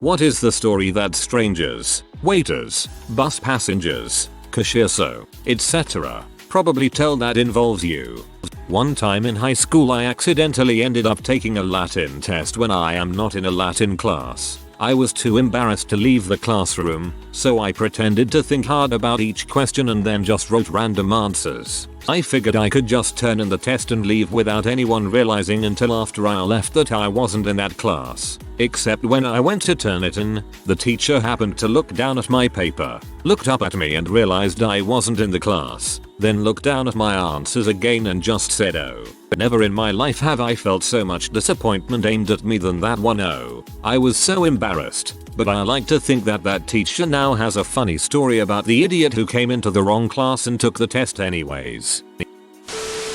What is the story that strangers, waiters, bus passengers, cashierso, etc. probably tell that involves you? One time in high school I accidentally ended up taking a Latin test when I am not in a Latin class. I was too embarrassed to leave the classroom, so I pretended to think hard about each question and then just wrote random answers. I figured I could just turn in the test and leave without anyone realizing until after I left that I wasn't in that class. Except when I went to turn it in, the teacher happened to look down at my paper, looked up at me and realized I wasn't in the class, then looked down at my answers again and just said oh. Never in my life have I felt so much disappointment aimed at me than that one. Oh, I was so embarrassed. But I like to think that that teacher now has a funny story about the idiot who came into the wrong class and took the test anyways.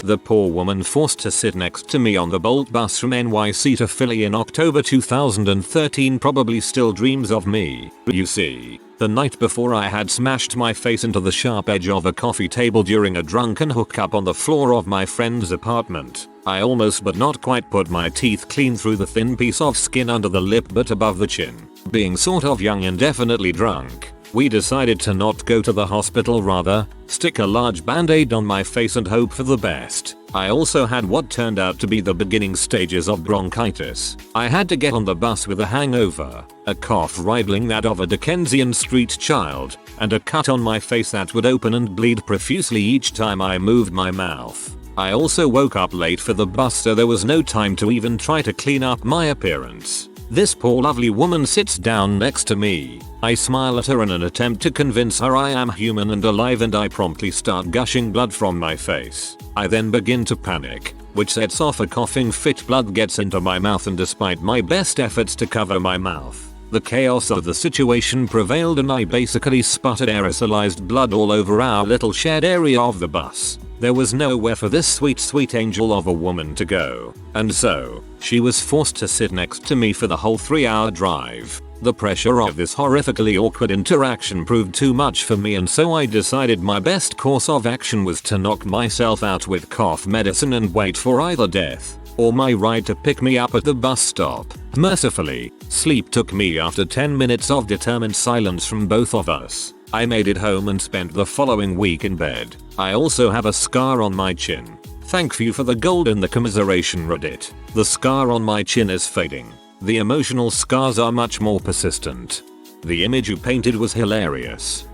The poor woman forced to sit next to me on the Bolt bus from NYC to Philly in October 2013 probably still dreams of me. You see, the night before I had smashed my face into the sharp edge of a coffee table during a drunken hookup on the floor of my friend's apartment. I almost but not quite put my teeth clean through the thin piece of skin under the lip but above the chin. Being sort of young and definitely drunk, we decided to not go to the hospital, rather stick a large band-aid on my face and hope for the best. I also had what turned out to be the beginning stages of bronchitis. I had to get on the bus with a hangover, a cough rivaling that of a Dickensian street child, and a cut on my face that would open and bleed profusely each time I moved my mouth. I also woke up late for the bus, so there was no time to even try to clean up my appearance. This poor lovely woman sits down next to me. I smile at her in an attempt to convince her I am human and alive, and I promptly start gushing blood from my face. I then begin to panic, which sets off a coughing fit. Blood gets into my mouth, and despite my best efforts to cover my mouth, the chaos of the situation prevailed and I basically sputtered aerosolized blood all over our little shared area of the bus. There was nowhere for this sweet angel of a woman to go, and so she was forced to sit next to me for the whole 3-hour drive. The pressure of this horrifically awkward interaction proved too much for me, and so I decided my best course of action was to knock myself out with cough medicine and wait for either death or my ride to pick me up at the bus stop. Mercifully, sleep took me after 10 minutes of determined silence from both of us. I made it home and spent the following week in bed. I also have a scar on my chin. Thank you for the gold in the commiseration Reddit. The scar on my chin is fading. The emotional scars are much more persistent. The image you painted was hilarious.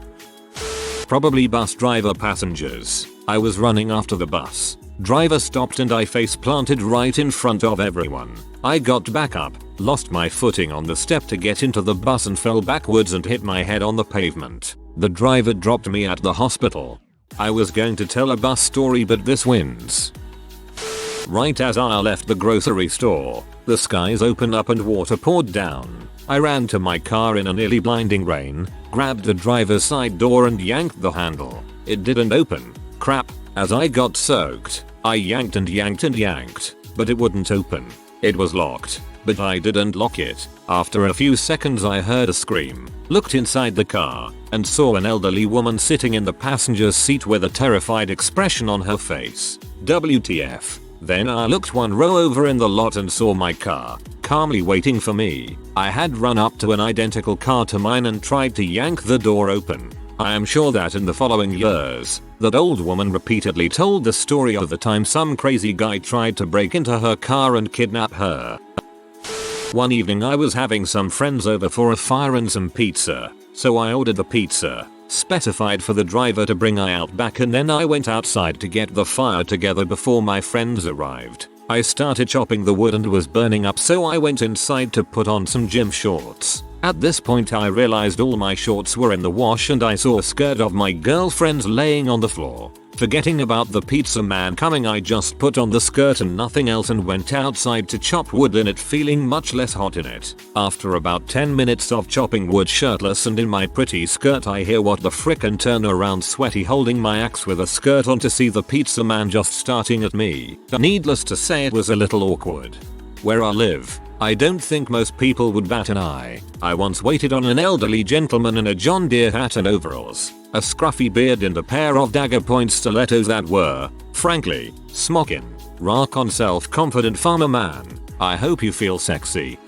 Probably bus driver passengers. I was running after the bus. Driver stopped and I face planted right in front of everyone. I got back up, lost my footing on the step to get into the bus and fell backwards and hit my head on the pavement. The driver dropped me at the hospital. I was going to tell a bus story, but this wins. Right as I left the grocery store, the skies opened up and water poured down. I ran to my car in a nearly blinding rain, grabbed the driver's side door and yanked the handle. It didn't open. Crap. As I got soaked, I yanked and yanked and yanked, but it wouldn't open. It was locked, but I didn't lock it. After a few seconds I heard a scream, looked inside the car, and saw an elderly woman sitting in the passenger's seat with a terrified expression on her face. WTF. Then I looked one row over in the lot and saw my car, calmly waiting for me. I had run up to an identical car to mine and tried to yank the door open. I am sure that in the following years, that old woman repeatedly told the story of the time some crazy guy tried to break into her car and kidnap her. One evening I was having some friends over for a fire and some pizza, so I ordered the pizza, specified for the driver to bring out back, and then I went outside to get the fire together before my friends arrived. I started chopping the wood and was burning up, so I went inside to put on some gym shorts. At this point I realized all my shorts were in the wash and I saw a skirt of my girlfriend's laying on the floor. Forgetting about the pizza man coming, I just put on the skirt and nothing else and went outside to chop wood in it, feeling much less hot in it. After about 10 minutes of chopping wood shirtless and in my pretty skirt, I hear what the frick and turn around sweaty holding my axe with a skirt on to see the pizza man just starting at me. Needless to say, it was a little awkward. Where I live, I don't think most people would bat an eye. I once waited on an elderly gentleman in a John Deere hat and overalls, a scruffy beard and a pair of dagger point stilettos that were, frankly, smocking. Rock on, self-confident farmer man. I hope you feel sexy.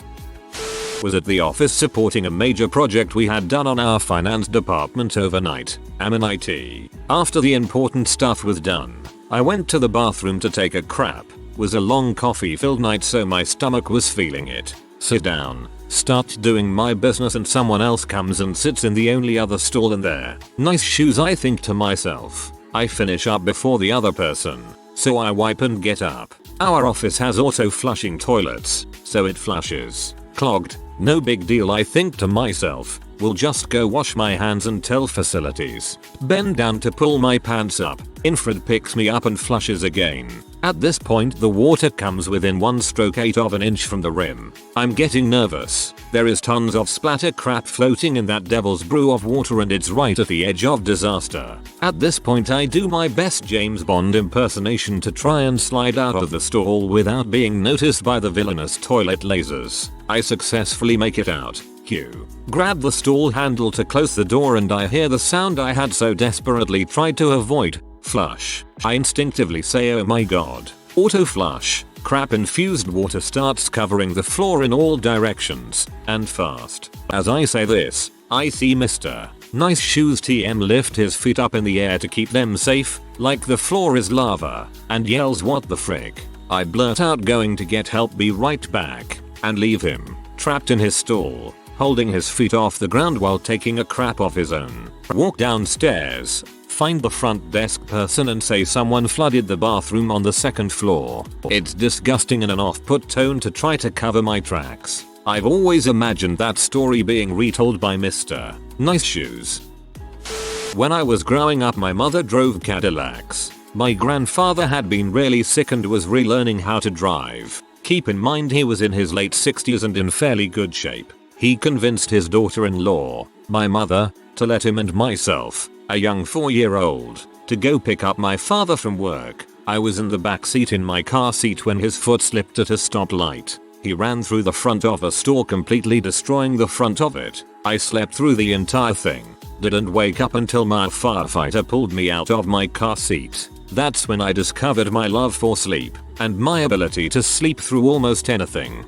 Was at the office supporting a major project we had done on our finance department overnight. I'm in IT. After the important stuff was done, I went to the bathroom to take a crap. Was a long coffee filled night so my stomach was feeling it. Sit down. Start doing my business and someone else comes and sits in the only other stall in there. Nice shoes, I think to myself. I finish up before the other person. So I wipe and get up. Our office has auto flushing toilets, so it flushes. Clogged. No big deal, I think to myself. Will just go wash my hands and tell facilities. Bend down to pull my pants up. Infrared picks me up and flushes again. At this point the water comes within 1/8 of an inch from the rim. I'm getting nervous. There is tons of splatter crap floating in that devil's brew of water and it's right at the edge of disaster. At this point I do my best James Bond impersonation to try and slide out of the stall without being noticed by the villainous toilet lasers. I successfully make it out. Cue. Grab the stall handle to close the door and I hear the sound I had so desperately tried to avoid. Flush. I instinctively say, oh my god. Auto flush. Crap infused water starts covering the floor in all directions, and fast. As I say this, I see Mr. Nice Shoes TM lift his feet up in the air to keep them safe, like the floor is lava, and yells what the frick. I blurt out going to get help, be right back, and leave him, trapped in his stall, holding his feet off the ground while taking a crap of his own. Walk downstairs, find the front desk person and say someone flooded the bathroom on the second floor. It's disgusting in an off-put tone to try to cover my tracks. I've always imagined that story being retold by Mr. Nice Shoes. When I was growing up my mother drove Cadillacs. My grandfather had been really sick and was relearning how to drive. Keep in mind he was in his late 60s and in fairly good shape. He convinced his daughter-in-law, my mother, to let him and myself, a young 4-year-old, to go pick up my father from work. I was in the back seat in my car seat when his foot slipped at a stoplight. He ran through the front of a store, completely destroying the front of it. I slept through the entire thing. Didn't wake up until my firefighter pulled me out of my car seat. That's when I discovered my love for sleep and my ability to sleep through almost anything.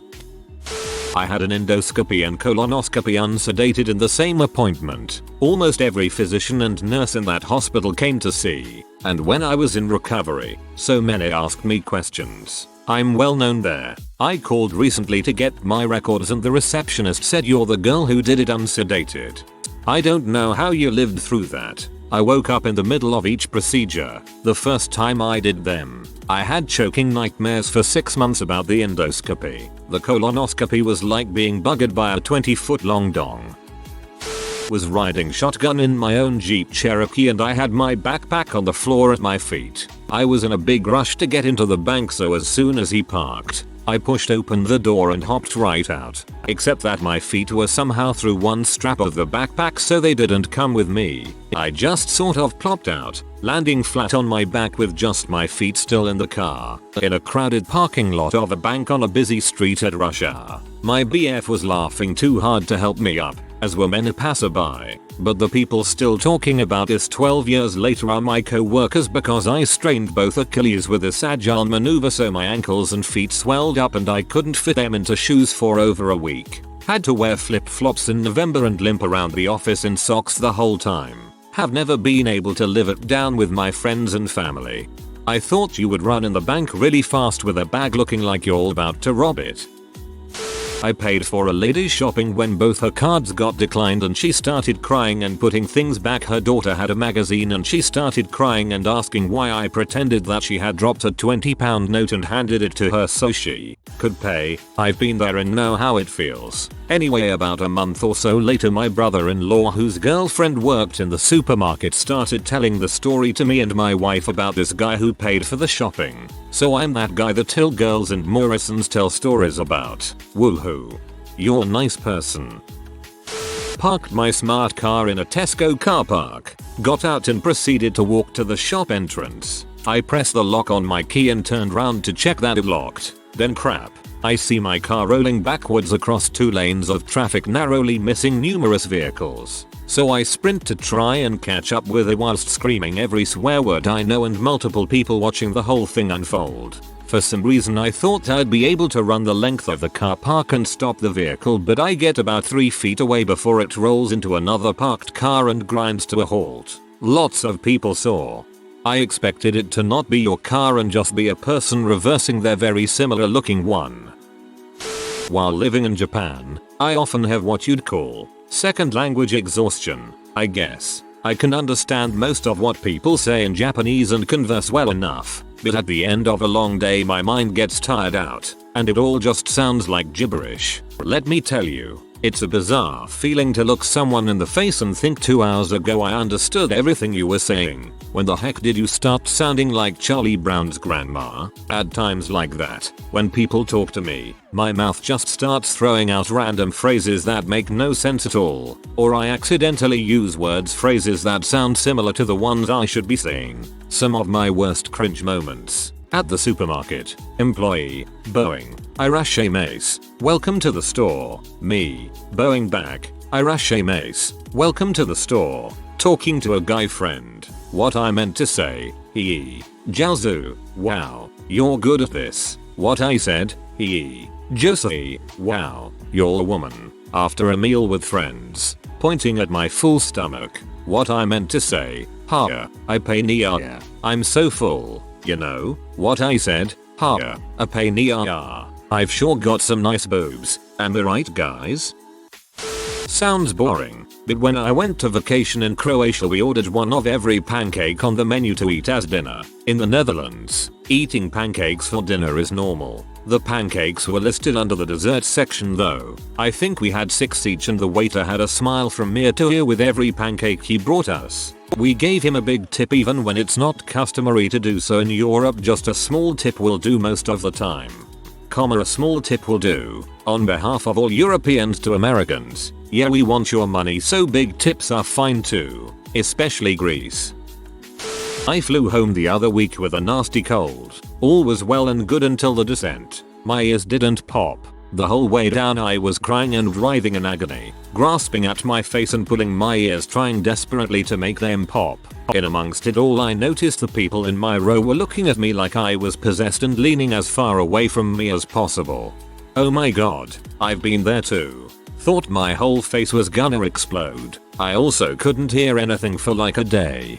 I had an endoscopy and colonoscopy unsedated in the same appointment. Almost every physician and nurse in that hospital came to see, and when I was in recovery, so many asked me questions. I'm well known there. I called recently to get my records and the receptionist said you're the girl who did it unsedated. I don't know how you lived through that. I woke up in the middle of each procedure. The first time I did them, I had choking nightmares for 6 months about the endoscopy. The colonoscopy was like being buggered by a 20-foot long dong. Was riding shotgun in my own Jeep Cherokee and I had my backpack on the floor at my feet. I was in a big rush to get into the bank, so as soon as he parked, I pushed open the door and hopped right out. Except that my feet were somehow through one strap of the backpack, so they didn't come with me. I just sort of plopped out, landing flat on my back with just my feet still in the car, in a crowded parking lot of a bank on a busy street at rush hour. My BF was laughing too hard to help me up, as were many passerby, but the people still talking about this 12 years later are my co-workers because I strained both Achilles with this agile maneuver, so my ankles and feet swelled up and I couldn't fit them into shoes for over a week. Had to wear flip-flops in November and limp around the office in socks the whole time. Have never been able to live it down with my friends and family. I thought you would run in the bank really fast with a bag looking like you're about to rob it. I paid for a lady's shopping when both her cards got declined and she started crying and putting things back. Her daughter had a magazine and she started crying and asking why I pretended that she had dropped a £20 note and handed it to her so she could pay. I've been there and know how it feels. Anyway, about a month or so later, my brother-in-law, whose girlfriend worked in the supermarket, started telling the story to me and my wife about this guy who paid for the shopping. So I'm that guy that Till girls and Morrisons tell stories about. Woohoo. You're a nice person. Parked my smart car in a Tesco car park. Got out and proceeded to walk to the shop entrance. I pressed the lock on my key and turned round to check that it locked. Then crap. I see my car rolling backwards across 2 lanes of traffic, narrowly missing numerous vehicles. So I sprint to try and catch up with it whilst screaming every swear word I know and multiple people watching the whole thing unfold. For some reason I thought I'd be able to run the length of the car park and stop the vehicle, but I get about 3 feet away before it rolls into another parked car and grinds to a halt. Lots of people saw. I expected it to not be your car and just be a person reversing their very similar looking one. While living in Japan, I often have what you'd call second language exhaustion, I guess. I can understand most of what people say in Japanese and converse well enough, but at the end of a long day my mind gets tired out, and it all just sounds like gibberish. Let me tell you, it's a bizarre feeling to look someone in the face and think 2 hours ago I understood everything you were saying. When the heck did you start sounding like Charlie Brown's grandma? At times like that, when people talk to me, my mouth just starts throwing out random phrases that make no sense at all, or I accidentally use phrases that sound similar to the ones I should be saying. Some of my worst cringe moments. At the supermarket. Employee. Bowing. Irashimasu. Welcome to the store. Me. Bowing back. Irashimasu. Welcome to the store. Talking to a guy friend. What I meant to say. Hee. Jiaozu. Wow. You're good at this. What I said. Hee. Josie. Wow. You're a woman. After a meal with friends. Pointing at my full stomach. What I meant to say. Ha. I pay niya. I'm so full. You know what I said? Ha. A pay niya. I've sure got some nice boobs. Am I right, guys? Sounds boring, but when I went to vacation in Croatia we ordered one of every pancake on the menu to eat as dinner. In the Netherlands, eating pancakes for dinner is normal. The pancakes were listed under the dessert section though. I think we had 6 each and the waiter had a smile from ear to ear with every pancake he brought us. We gave him a big tip even when it's not customary to do so in Europe. Just a small tip will do most of the time. A small tip will do. On behalf of all Europeans to Americans, yeah, we want your money, so big tips are fine too. Especially Greece. I flew home the other week with a nasty cold. All was well and good until the descent. My ears didn't pop. The whole way down I was crying and writhing in agony, grasping at my face and pulling my ears, trying desperately to make them pop. In amongst it all I noticed the people in my row were looking at me like I was possessed and leaning as far away from me as possible. Oh my god, I've been there too. Thought my whole face was gonna explode. I also couldn't hear anything for like a day.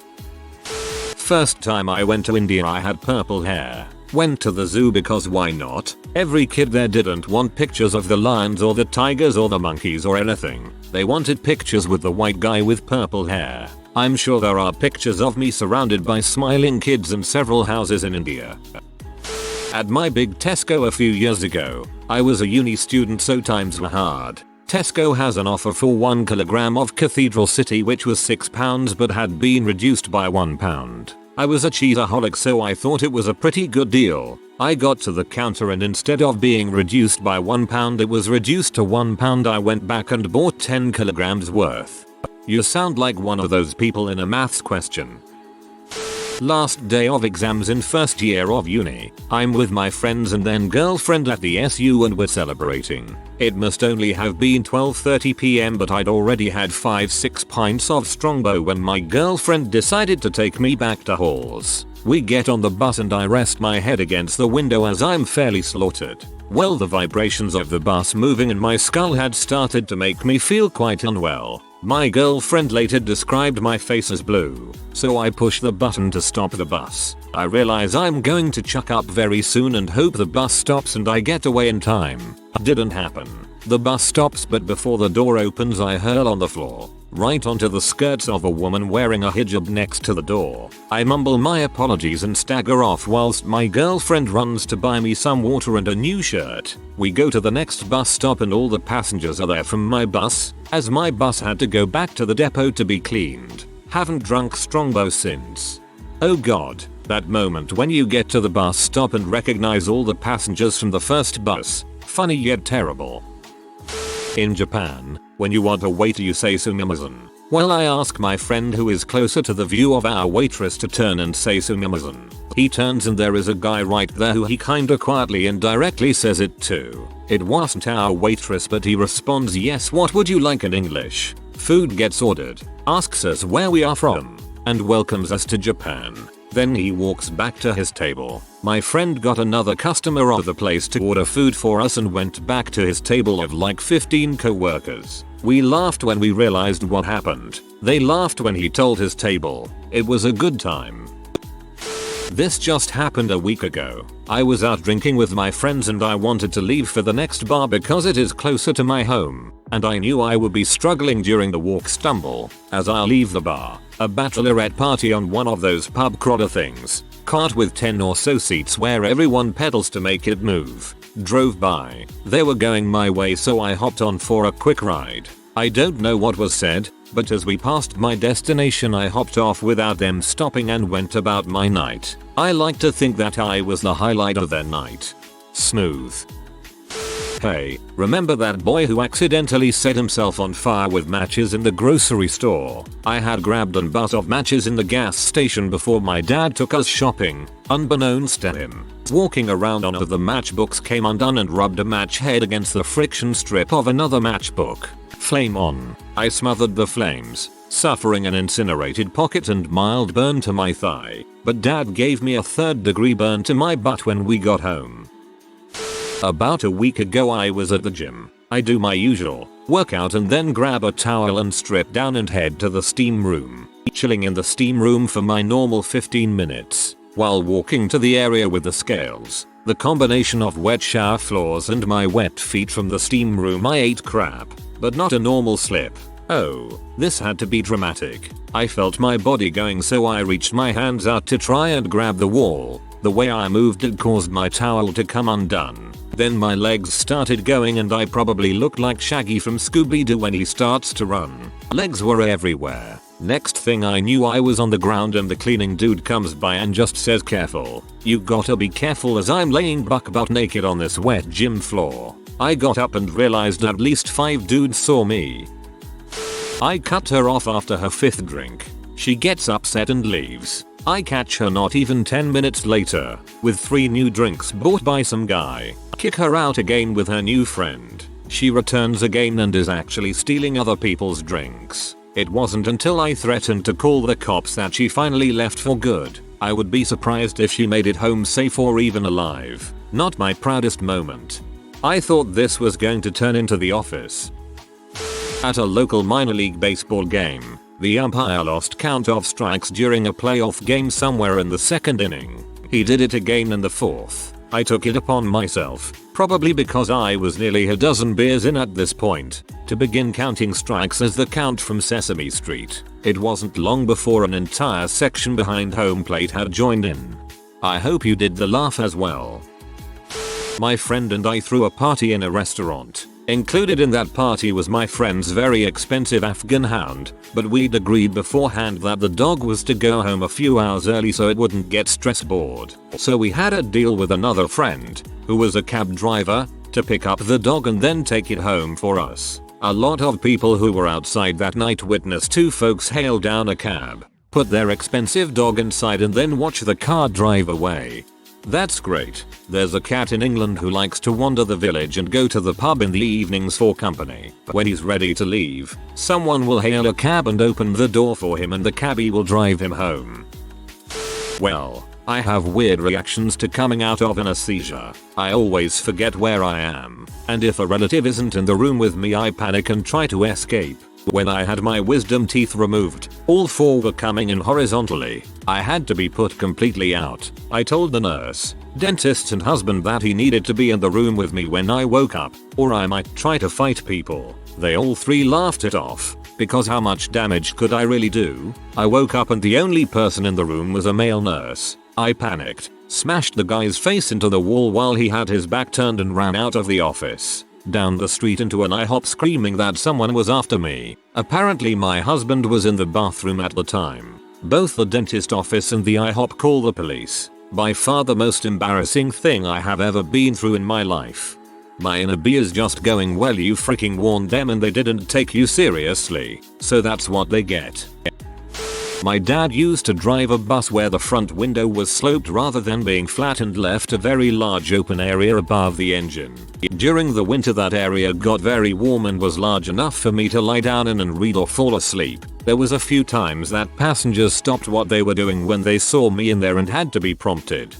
First time I went to India I had purple hair. Went to the zoo because why not? Every kid there didn't want pictures of the lions or the tigers or the monkeys or anything. They wanted pictures with the white guy with purple hair. I'm sure there are pictures of me surrounded by smiling kids in several houses in India. At my big Tesco a few years ago, I was a uni student so times were hard. Tesco has an offer for 1 kilogram of Cathedral City which was £6 but had been reduced by £1. I was a cheataholic so I thought it was a pretty good deal. I got to the counter and instead of being reduced by £1 it was reduced to £1. I went back and bought 10 kilograms worth. You sound like one of those people in a maths question. Last day of exams in first year of uni. I'm with my friends and then girlfriend at the SU and we're celebrating. It must only have been 12:30 PM but I'd already had 5-6 pints of Strongbow when my girlfriend decided to take me back to halls. We get on the bus and I rest my head against the window as I'm fairly slaughtered. Well, the vibrations of the bus moving in my skull had started to make me feel quite unwell. My girlfriend later described my face as blue, so I push the button to stop the bus. I realize I'm going to chuck up very soon and hope the bus stops and I get away in time. Didn't happen. The bus stops but before the door opens I hurl on the floor, right onto the skirts of a woman wearing a hijab next to the door. I mumble my apologies and stagger off whilst my girlfriend runs to buy me some water and a new shirt. We go to the next bus stop and all the passengers are there from my bus, as my bus had to go back to the depot to be cleaned. Haven't drunk Strongbow since. Oh god, that moment when you get to the bus stop and recognize all the passengers from the first bus. Funny yet terrible. In Japan, when you want a waiter you say sumimasen. Well, I ask my friend who is closer to the view of our waitress to turn and say sumimasen. He turns and there is a guy right there who he kinda quietly and directly says it to. It wasn't our waitress but he responds, yes, what would you like in English? Food gets ordered, asks us where we are from, and welcomes us to Japan. Then he walks back to his table. My friend got another customer of the place to order food for us and went back to his table of like 15 co-workers. We laughed when we realized what happened. They laughed when he told his table. It was a good time. This just happened a week ago. I was out drinking with my friends and I wanted to leave for the next bar because it is closer to my home, and I knew I would be struggling during the walk stumble. As I leave the bar, a bachelorette party on one of those pub crawler things, cart with 10 or so seats where everyone pedals to make it move, drove by. They were going my way so I hopped on for a quick ride. I don't know what was said, but as we passed my destination I hopped off without them stopping and went about my night. I like to think that I was the highlight of their night. Smooth. Hey, remember that boy who accidentally set himself on fire with matches in the grocery store? I had grabbed a butt of matches in the gas station before my dad took us shopping, unbeknownst to him. Walking around one of the matchbooks came undone and rubbed a match head against the friction strip of another matchbook. Flame on. I smothered the flames, suffering an incinerated pocket and mild burn to my thigh, but dad gave me a 3rd-degree burn to my butt when we got home. About a week ago I was at the gym. I do my usual workout and then grab a towel and strip down and head to the steam room. Chilling in the steam room for my normal 15 minutes. While walking to the area with the scales, the combination of wet shower floors and my wet feet from the steam room, I ate crap. But not a normal slip. Oh, this had to be dramatic. I felt my body going so I reached my hands out to try and grab the wall. The way I moved it caused my towel to come undone. Then my legs started going and I probably looked like Shaggy from Scooby-Doo when he starts to run. Legs were everywhere. Next thing I knew I was on the ground and the cleaning dude comes by and just says, "Careful. You gotta be careful," as I'm laying butt naked on this wet gym floor. I got up and realized at least 5 dudes saw me. I cut her off after her 5th drink. She gets upset and leaves. I catch her not even 10 minutes later, with 3 new drinks bought by some guy. Kick her out again with her new friend. She returns again and is actually stealing other people's drinks. It wasn't until I threatened to call the cops that she finally left for good. I would be surprised if she made it home safe or even alive. Not my proudest moment. I thought this was going to turn into The Office. At a local minor league baseball game, the umpire lost count of strikes during a playoff game somewhere in the 2nd inning. He did it again in the 4th. I took it upon myself, probably because I was nearly a dozen beers in at this point, to begin counting strikes as the count from Sesame Street. It wasn't long before an entire section behind home plate had joined in. I hope you did the laugh as well. My friend and I threw a party in a restaurant. Included in that party was my friend's very expensive Afghan hound, but we'd agreed beforehand that the dog was to go home a few hours early so it wouldn't get stress bored. So we had a deal with another friend, who was a cab driver, to pick up the dog and then take it home for us. A lot of people who were outside that night witnessed 2 folks hail down a cab, put their expensive dog inside and then watch the car drive away. That's great. There's a cat in England who likes to wander the village and go to the pub in the evenings for company. When he's ready to leave, someone will hail a cab and open the door for him and the cabbie will drive him home. Well, I have weird reactions to coming out of a seizure. I always forget where I am, and if a relative isn't in the room with me I panic and try to escape. When I had my wisdom teeth removed, all 4 were coming in horizontally. I had to be put completely out. I told the nurse, dentist and husband that he needed to be in the room with me when I woke up, or I might try to fight people. They all 3 laughed it off, because how much damage could I really do? I woke up and the only person in the room was a male nurse. I panicked, smashed the guy's face into the wall while he had his back turned and ran out of the office. Down the street into an IHOP screaming that someone was after me. Apparently my husband was in the bathroom at the time. Both the dentist office and the IHOP call the police. By far the most embarrassing thing I have ever been through in my life. My inner B is just going, well, you freaking warned them and they didn't take you seriously, so that's what they get. My dad used to drive a bus where the front window was sloped rather than being flat and left a very large open area above the engine. During the winter that area got very warm and was large enough for me to lie down in and read or fall asleep. There was a few times that passengers stopped what they were doing when they saw me in there and had to be prompted.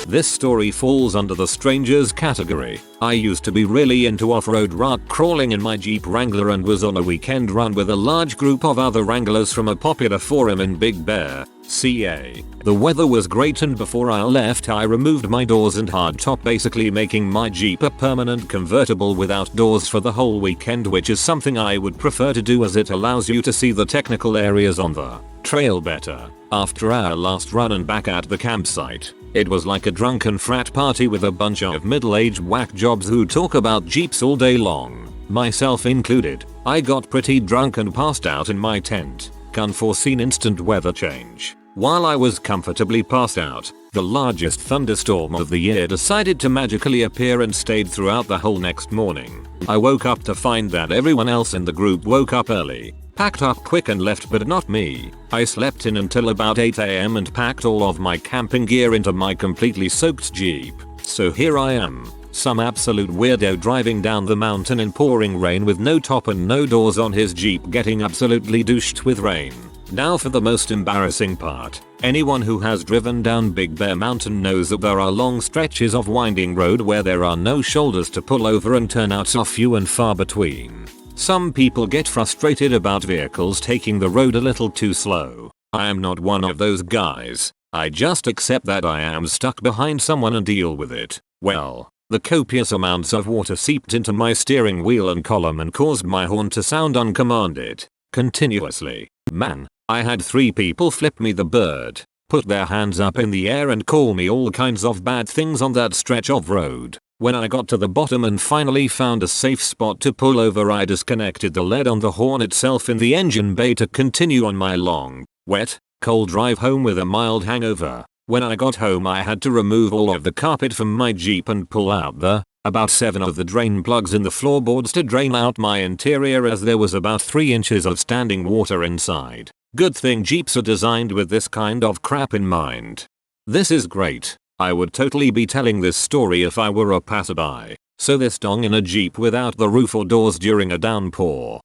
This story falls under the strangers category. I used to be really into off-road rock crawling in my Jeep Wrangler and was on a weekend run with a large group of other Wranglers from a popular forum in Big Bear, CA. The weather was great and before I left I removed my doors and hardtop, basically making my Jeep a permanent convertible without doors for the whole weekend, which is something I would prefer to do as it allows you to see the technical areas on the trail better. After our last run and back at the campsite, it was like a drunken frat party with a bunch of middle-aged whack jobs who talk about Jeeps all day long, myself included. I got pretty drunk and passed out in my tent. Unforeseen instant weather change. While I was comfortably passed out, the largest thunderstorm of the year decided to magically appear and stayed throughout the whole next morning. I woke up to find that everyone else in the group woke up early, packed up quick and left, but not me. I slept in until about 8 AM and packed all of my camping gear into my completely soaked Jeep. So here I am, some absolute weirdo driving down the mountain in pouring rain with no top and no doors on his Jeep, getting absolutely douched with rain. Now for the most embarrassing part. Anyone who has driven down Big Bear Mountain knows that there are long stretches of winding road where there are no shoulders to pull over and turnouts are few and far between. Some people get frustrated about vehicles taking the road a little too slow. I am not one of those guys. I just accept that I am stuck behind someone and deal with it. Well, the copious amounts of water seeped into my steering wheel and column and caused my horn to sound uncommanded, continuously. Man, I had 3 people flip me the bird, put their hands up in the air and call me all kinds of bad things on that stretch of road. When I got to the bottom and finally found a safe spot to pull over, I disconnected the lead on the horn itself in the engine bay to continue on my long, wet, cold drive home with a mild hangover. When I got home I had to remove all of the carpet from my Jeep and pull out about 7 of the drain plugs in the floorboards to drain out my interior, as there was about 3 inches of standing water inside. Good thing Jeeps are designed with this kind of crap in mind. This is great. I would totally be telling this story if I were a passerby. So this dong in a Jeep without the roof or doors during a downpour.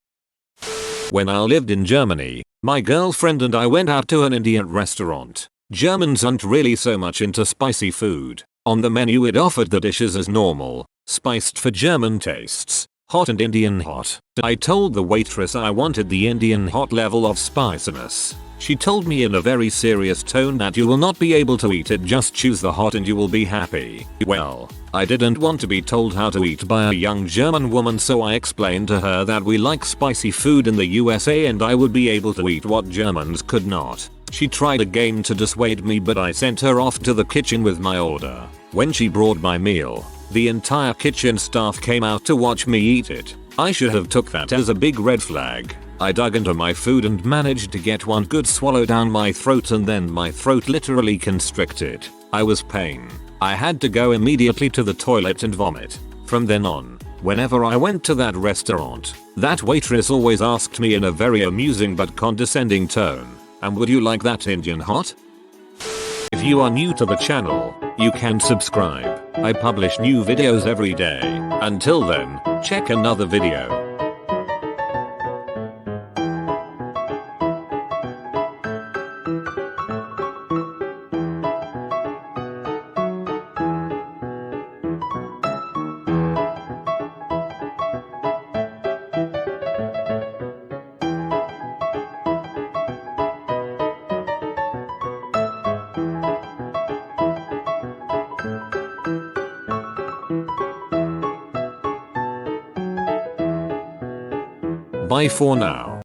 When I lived in Germany, my girlfriend and I went out to an Indian restaurant. Germans aren't really so much into spicy food. On the menu it offered the dishes as normal, spiced for German tastes, hot and Indian hot. I told the waitress I wanted the Indian hot level of spiciness. She told me in a very serious tone that you will not be able to eat it, just choose the hot and you will be happy. Well, I didn't want to be told how to eat by a young German woman, so I explained to her that we like spicy food in the USA and I would be able to eat what Germans could not. She tried again to dissuade me, but I sent her off to the kitchen with my order. When she brought my meal, the entire kitchen staff came out to watch me eat it. I should have took that as a big red flag. I dug into my food and managed to get one good swallow down my throat, and then my throat literally constricted. I was pain. I had to go immediately to the toilet and vomit. From then on, whenever I went to that restaurant, that waitress always asked me in a very amusing but condescending tone, "And would you like that Indian hot?" If you are new to the channel, you can subscribe. I publish new videos every day. Until then, check another video. Bye for now.